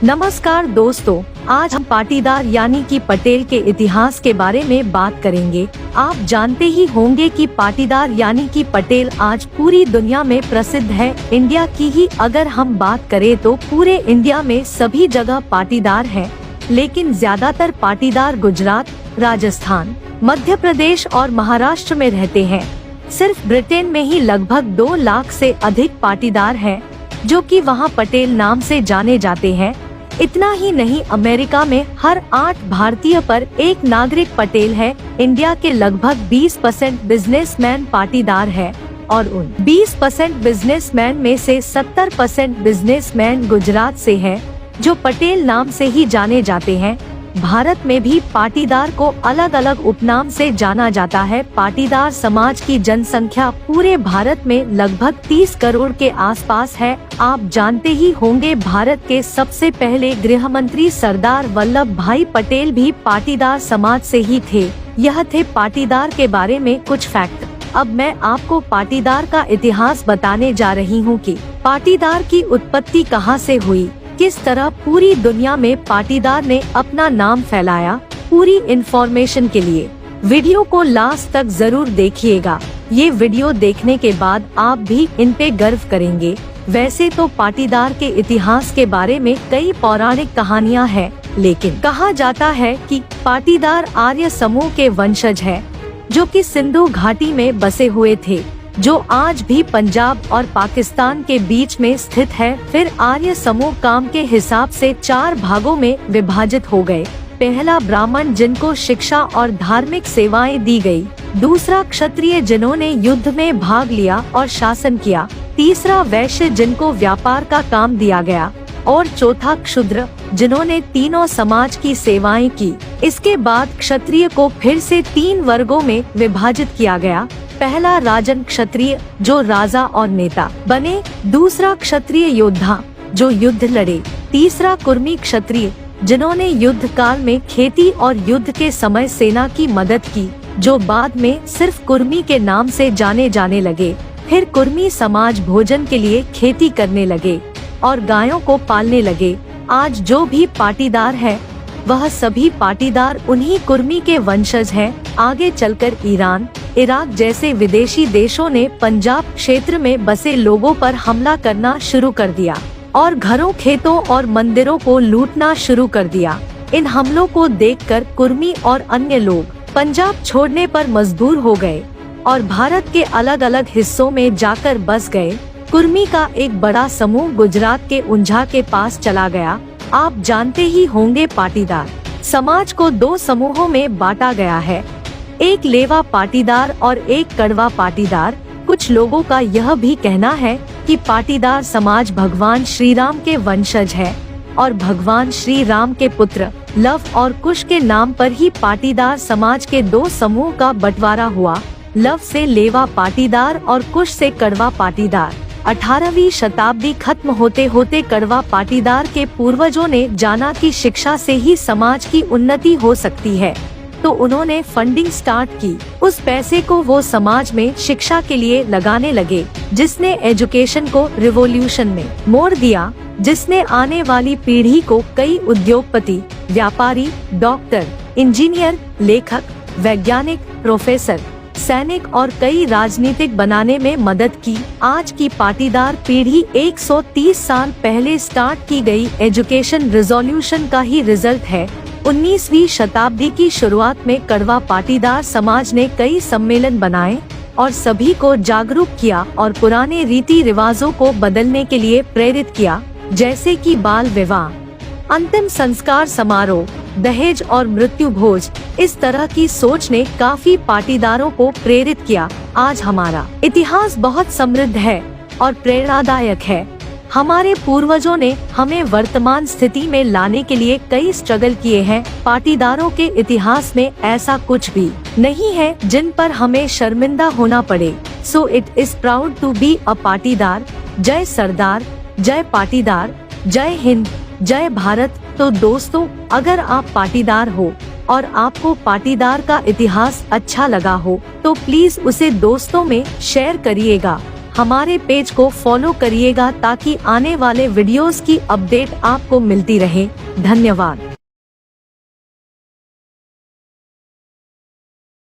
नमस्कार दोस्तों, आज हम पाटीदार यानी कि पटेल के इतिहास के बारे में बात करेंगे। आप जानते ही होंगे कि पाटीदार यानी कि पटेल आज पूरी दुनिया में प्रसिद्ध है। इंडिया की ही अगर हम बात करें तो पूरे इंडिया में सभी जगह पाटीदार हैं, लेकिन ज्यादातर पाटीदार गुजरात, राजस्थान, मध्य प्रदेश और महाराष्ट्र में रहते हैं। सिर्फ ब्रिटेन में ही लगभग 2 लाख से अधिक पाटीदार हैं, जो कि वहां पटेल नाम से जाने जाते हैं। इतना ही नहीं, अमेरिका में हर 8 भारतीय पर एक नागरिक पटेल है। इंडिया के लगभग 20% बिजनेसमैन पाटीदार है और उन 20% बिजनेसमैन में से 70% बिजनेसमैन गुजरात से हैं, जो पटेल नाम से ही जाने जाते हैं। भारत में भी पाटीदार को अलग अलग उपनाम से जाना जाता है। पाटीदार समाज की जनसंख्या पूरे भारत में लगभग 30 करोड़ के आसपास है। आप जानते ही होंगे, भारत के सबसे पहले गृह मंत्री सरदार वल्लभ भाई पटेल भी पाटीदार समाज से ही थे। यह थे पाटीदार के बारे में कुछ फैक्ट। अब मैं आपको पाटीदार का इतिहास बताने जा रही हूँ कि पाटीदार की उत्पत्ति कहाँ से हुई, किस तरह पूरी दुनिया में पाटीदार ने अपना नाम फैलाया। पूरी इन्फॉर्मेशन के लिए वीडियो को लास्ट तक जरूर देखिएगा। ये वीडियो देखने के बाद आप भी इन पे गर्व करेंगे। वैसे तो पाटीदार के इतिहास के बारे में कई पौराणिक कहानियां हैं, लेकिन कहा जाता है कि पाटीदार आर्य समूह के वंशज हैं, जो कि सिंधु घाटी में बसे हुए थे, जो आज भी पंजाब और पाकिस्तान के बीच में स्थित है। फिर आर्य समूह काम के हिसाब से 4 भागों में विभाजित हो गए। पहला ब्राह्मण, जिनको शिक्षा और धार्मिक सेवाएं दी गई। दूसरा क्षत्रिय, जिन्होंने युद्ध में भाग लिया और शासन किया। तीसरा वैश्य, जिनको व्यापार का काम दिया गया। और चौथा क्षुद्र, जिन्होंने तीनों समाज की सेवाएं की। इसके बाद क्षत्रिय को फिर से 3 वर्गों में विभाजित किया गया। पहला राजन क्षत्रिय, जो राजा और नेता बने। दूसरा क्षत्रिय योद्धा, जो युद्ध लड़े। तीसरा कुर्मी क्षत्रिय, जिन्होंने युद्ध काल में खेती और युद्ध के समय सेना की मदद की, जो बाद में सिर्फ कुर्मी के नाम से जाने लगे। फिर कुर्मी समाज भोजन के लिए खेती करने लगे और गायों को पालने लगे। आज जो भी पाटीदार है, वह सभी पाटीदार उन्हीं कुर्मी के वंशज हैं। आगे चलकर ईरान, इराक जैसे विदेशी देशों ने पंजाब क्षेत्र में बसे लोगों पर हमला करना शुरू कर दिया और घरों, खेतों और मंदिरों को लूटना शुरू कर दिया। इन हमलों को देखकर कुर्मी और अन्य लोग पंजाब छोड़ने पर मजबूर हो गए और भारत के अलग अलग हिस्सों में जाकर बस गए। कुर्मी का एक बड़ा समूह गुजरात के उंझा के पास चला गया। आप जानते ही होंगे, पाटीदार समाज को 2 समूहों में बांटा गया है, एक लेवा पाटीदार और एक कड़वा पाटीदार। कुछ लोगों का यह भी कहना है कि पाटीदार समाज भगवान श्री राम के वंशज है और भगवान श्री राम के पुत्र लव और कुश के नाम पर ही पाटीदार समाज के 2 समूह का बंटवारा हुआ। लव से लेवा पाटीदार और कुश से कड़वा पाटीदार। 18वीं शताब्दी खत्म होते होते कड़वा पाटीदार के पूर्वजों ने जाना कि शिक्षा से ही समाज की उन्नति हो सकती है, तो उन्होंने फंडिंग स्टार्ट की। उस पैसे को वो समाज में शिक्षा के लिए लगाने लगे, जिसने एजुकेशन को रिवॉल्यूशन में मोड़ दिया, जिसने आने वाली पीढ़ी को कई उद्योगपति, व्यापारी, डॉक्टर, इंजीनियर, लेखक, वैज्ञानिक, प्रोफेसर, सैनिक और कई राजनीतिक बनाने में मदद की। आज की पाटीदार पीढ़ी 130 साल पहले स्टार्ट की गई एजुकेशन रिवॉल्यूशन का ही रिजल्ट है। 19वीं शताब्दी की शुरुआत में कड़वा पाटीदार समाज ने कई सम्मेलन बनाए और सभी को जागरूक किया और पुराने रीति रिवाजों को बदलने के लिए प्रेरित किया, जैसे कि बाल विवाह, अंतिम संस्कार समारोह, दहेज और मृत्यु भोज। इस तरह की सोच ने काफी पाटीदारों को प्रेरित किया। आज हमारा इतिहास बहुत समृद्ध है और प्रेरणादायक है। हमारे पूर्वजों ने हमें वर्तमान स्थिति में लाने के लिए कई स्ट्रगल किए हैं। पाटीदारों के इतिहास में ऐसा कुछ भी नहीं है जिन पर हमें शर्मिंदा होना पड़े। So it is proud to be a Patidar. जय सरदार, जय पाटीदार, जय हिंद, जय भारत। तो दोस्तों, अगर आप पाटीदार हो और आपको पाटीदार का इतिहास अच्छा लगा हो, तो प्लीज उसे दोस्तों में शेयर करिएगा। हमारे पेज को फॉलो करिएगा ताकि आने वाले वीडियोस की अपडेट आपको मिलती रहे। धन्यवाद।